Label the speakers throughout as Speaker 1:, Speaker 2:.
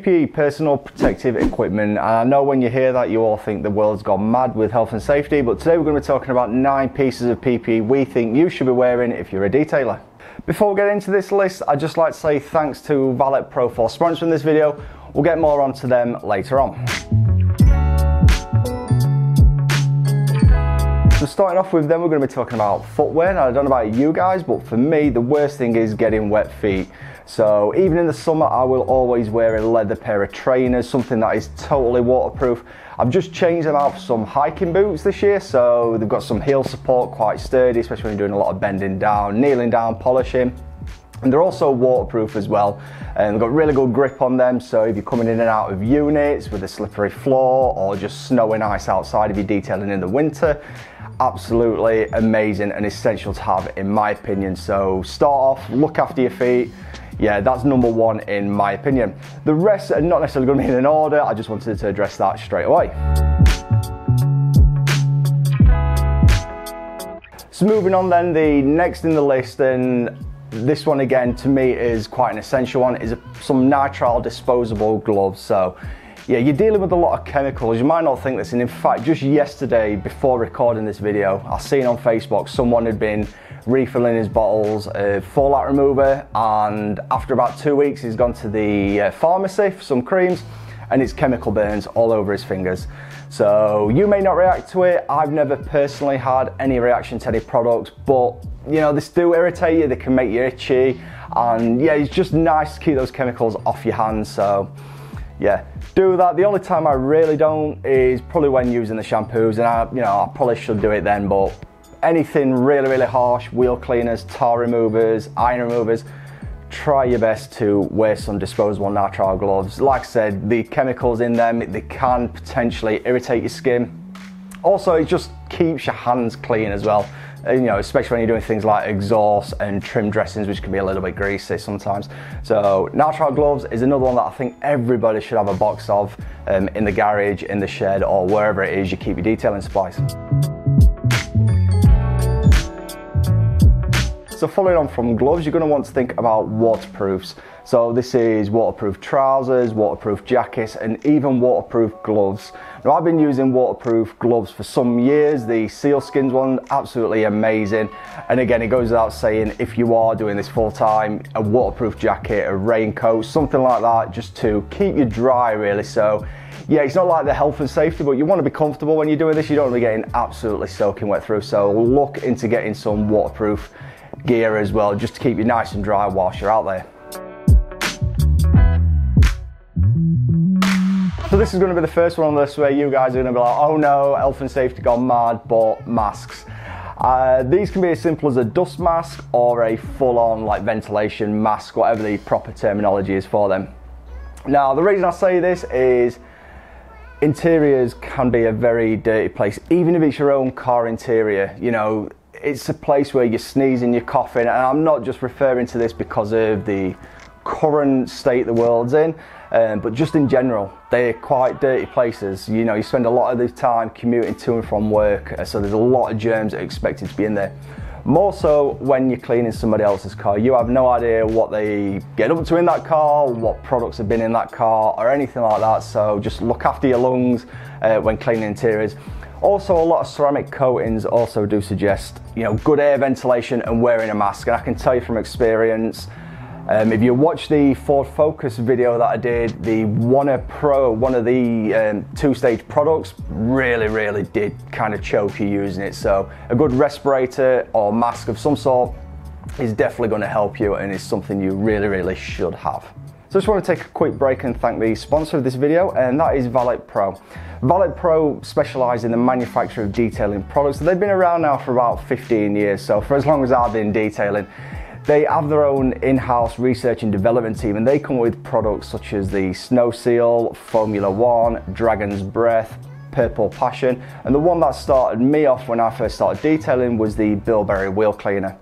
Speaker 1: PPE, personal protective equipment. And I know when you hear that you all think the world's gone mad with health and safety, but today we're going to be talking about 9 pieces of PPE we think you should be wearing if you're a detailer. Before we get into this list, I'd just like to say thanks to Valet Pro for sponsoring this video. We'll get more onto them later on. So starting off with them, we're going to be talking about footwear. Now, I don't know about you guys, but for me, the worst thing is getting wet feet. So even in the summer, I will always wear a leather pair of trainers, something that is totally waterproof. I've just changed them out for some hiking boots this year, so they've got some heel support, quite sturdy, especially when you're doing a lot of bending down, kneeling down, polishing. And they're also waterproof as well, and they've got really good grip on them, so if you're coming in and out of units with a slippery floor or just snow and ice outside if you're detailing in the winter, absolutely amazing and essential to have in my opinion. So start off, look after your feet. Yeah, that's number one in my opinion. The rest are not necessarily going to be in an order, I just wanted to address that straight away. So moving on then, the next in the list, and this one again to me is quite an essential one, is some nitrile disposable gloves. So yeah, you're dealing with a lot of chemicals. You might not think this, and in fact just yesterday before recording this video, I seen on Facebook someone had been refilling his bottles of fallout remover, and after about 2 weeks he's gone to the pharmacy for some creams and it's chemical burns all over his fingers. So you may not react to it. I've never personally had any reaction to any products, but you know, they do irritate you, they can make you itchy, and yeah, it's just nice to keep those chemicals off your hands. So yeah, do that. The only time I really don't is probably when using the shampoos, and I probably should do it then, but anything really harsh, wheel cleaners, tar removers, iron removers, try your best to wear some disposable nitrile gloves. Like I said, the chemicals in them, they can potentially irritate your skin. Also, it just keeps your hands clean as well. You know, especially when you're doing things like exhaust and trim dressings, which can be a little bit greasy sometimes. So nitrile gloves is another one that I think everybody should have a box of in the garage, in the shed, or wherever it is you keep your detailing supplies. So following on from gloves, you're going to want to think about waterproofs. So this is waterproof trousers, waterproof jackets, and even waterproof gloves. Now I've been using waterproof gloves for some years. The sealskins one, absolutely amazing. And again, it goes without saying, if you are doing this full time, a waterproof jacket, a raincoat, something like that, just to keep you dry really. So yeah, it's not like the health and safety, but you want to be comfortable when you're doing this. You don't want to be getting absolutely soaking wet through. So look into getting some waterproof gear as well, just to keep you nice and dry whilst you're out there. So this is going to be the first one on this where you guys are going to be like, oh no, health and safety gone mad, but masks. These can be as simple as a dust mask or a full-on like ventilation mask, whatever the proper terminology is for them. Now the reason I say this is interiors can be a very dirty place, even if it's your own car interior. You know, it's a place where you're sneezing, you're coughing, and I'm not just referring to this because of the current state the world's in, but just in general, they're quite dirty places. You know, you spend a lot of the time commuting to and from work, so there's a lot of germs that are expected to be in there. More so when you're cleaning somebody else's car, you have no idea what they get up to in that car, what products have been in that car, or anything like that. So just look after your lungs when cleaning interiors. Also, a lot of ceramic coatings also do suggest, you know, good air ventilation and wearing a mask. And I can tell you from experience, if you watch the Ford Focus video that I did, the One Pro, one of the two-stage products, really did kind of choke you using it. So a good respirator or mask of some sort is definitely going to help you, and is something you really should have. So I just want to take a quick break and thank the sponsor of this video, and that is Valet Pro. Valet Pro specialise in the manufacture of detailing products. They've been around now for about 15 years, so for as long as I've been detailing. They have their own in-house research and development team, and they come with products such as the Snow Seal, Formula One, Dragon's Breath, Purple Passion, and the one that started me off when I first started detailing was the Bilberry Wheel Cleaner.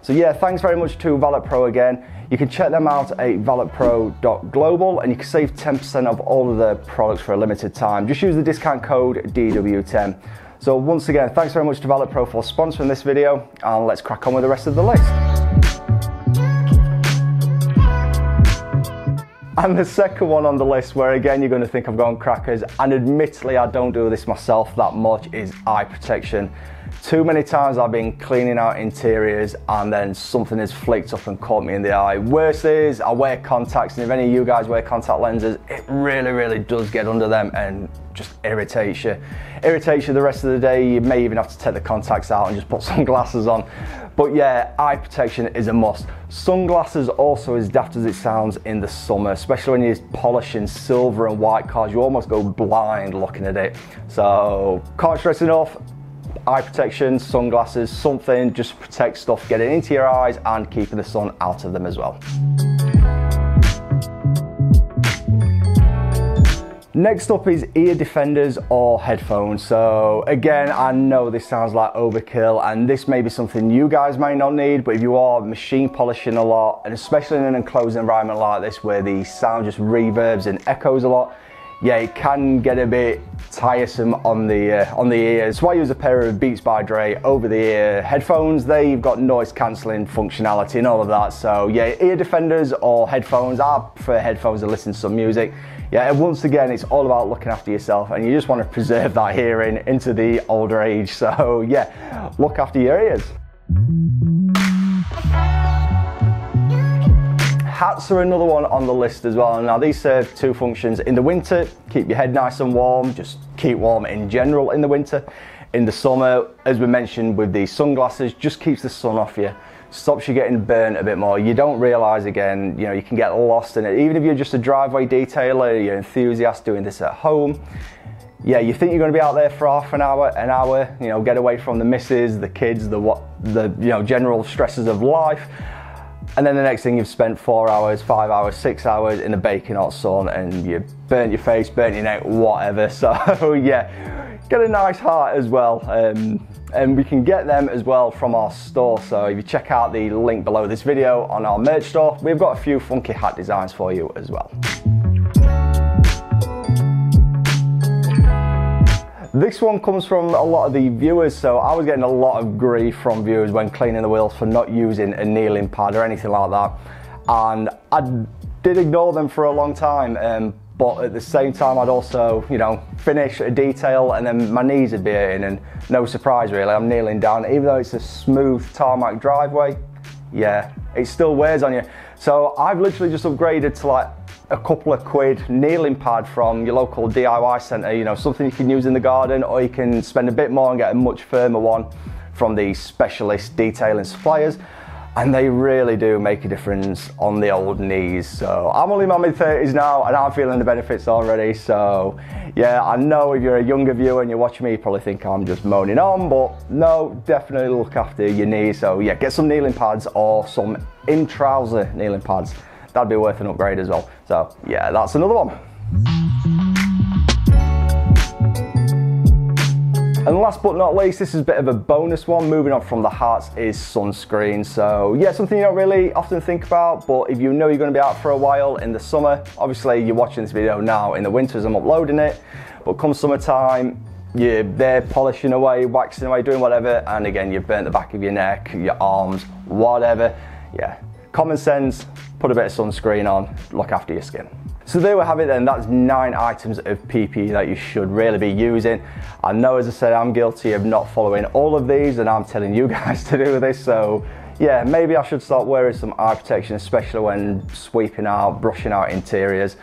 Speaker 1: So yeah, thanks very much to Valet Pro again. You can check them out at valetpro.global, and you can save 10% of all of their products for a limited time. Just use the discount code DW10. So once again, thanks very much to Valet Pro for sponsoring this video, and let's crack on with the rest of the list. I And the second one on the list, where again you're going to think I've gone crackers, and admittedly I don't do this myself that much, is eye protection. Too many times I've been cleaning out interiors and then something has flicked up and caught me in the eye. Worst is I wear contacts, and if any of you guys wear contact lenses, it really does get under them and just irritates you. Irritates you the rest of the day. You may even have to take the contacts out and just put sunglasses on. But yeah, eye protection is a must. Sunglasses also, as daft as it sounds, in the summer, especially when you're polishing silver and white cars, you almost go blind looking at it. So can't stress enough, eye protection, sunglasses, something just to protect stuff getting into your eyes and keeping the sun out of them as well. Next up is ear defenders or headphones. So again, I know this sounds like overkill, and this may be something you guys may not need, but if you are machine polishing a lot, and especially in an enclosed environment like this where the sound just reverbs and echoes a lot, yeah, it can get a bit tiresome on the ears. So I use a pair of Beats by Dre over-the-ear headphones. They've got noise cancelling functionality and all of that. So yeah, ear defenders or headphones. I prefer headphones to listen to some music. Yeah, and once again, it's all about looking after yourself, and you just want to preserve that hearing into the older age. So yeah, look after your ears. Hats are another one on the list as well. Now these serve two functions. In the winter, keep your head nice and warm, just keep warm in general in the winter. In the summer, as we mentioned with these sunglasses, just keeps the sun off you, stops you getting burnt a bit more. You don't realise, again, you know, you can get lost in it. Even if you're just a driveway detailer, you're an enthusiast doing this at home, yeah, you think you're going to be out there for half an hour, you know, get away from the missus, the kids, the you know, general stresses of life. And then the next thing, you've spent 4 hours, 5 hours, 6 hours in the baking hot sun, and you burnt your face, burnt your neck, whatever. So yeah, get a nice hat as well. And we can get them as well from our store. So if you check out the link below this video on our merch store, we've got a few funky hat designs for you as well. This one comes from a lot of the viewers, so I was getting a lot of grief from viewers when cleaning the wheels for not using a kneeling pad or anything like that, and I did ignore them for a long time, but at the same time I'd also, you know, finish a detail and then my knees would be hurting, and no surprise really, I'm kneeling down. Even though it's a smooth tarmac driveway, yeah, it still wears on you. So I've literally just upgraded to like a couple of quid kneeling pad from your local DIY centre, you know, something you can use in the garden, or you can spend a bit more and get a much firmer one from the specialist detailing suppliers, and they really do make a difference on the old knees. So I'm only in my mid-30s now and I'm feeling the benefits already. So yeah, I know if you're a younger viewer and you're watching me, you probably think I'm just moaning on, but no, definitely look after your knees. So yeah, get some kneeling pads or some in-trouser kneeling pads. That'd be worth an upgrade as well. So yeah, that's another one. And last but not least, this is a bit of a bonus one, moving on from the hats, is sunscreen. So yeah, something you don't really often think about, but if you know you're going to be out for a while in the summer, obviously you're watching this video now in the winter as I'm uploading it, but come summertime, you're there polishing away, waxing away, doing whatever, and again, you've burnt the back of your neck, your arms, whatever. Yeah, common sense, put a bit of sunscreen on, look after your skin. So there we have it then, that's 9 items of PPE that you should really be using. I know, as I said, I'm guilty of not following all of these, and I'm telling you guys to do this, so yeah, maybe I should start wearing some eye protection, especially when sweeping out, brushing out interiors.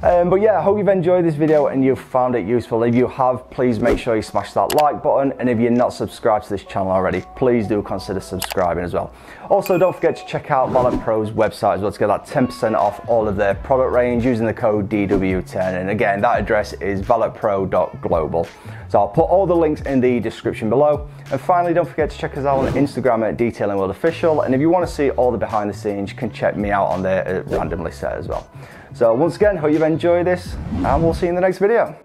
Speaker 1: But yeah, I hope you've enjoyed this video and you've found it useful. If you have, please make sure you smash that like button, and if you're not subscribed to this channel already, please do consider subscribing as well. Also, don't forget to check out Valet Pro's website as well to get that 10% off all of their product range using the code DW10, and again, that address is valetpro.global. So I'll put all the links in the description below. And finally, don't forget to check us out on Instagram at Detailing World Official, and if you want to see all the behind the scenes, you can check me out on there at Randomly Set as well. So once again, hope you've enjoyed this, and we'll see you in the next video.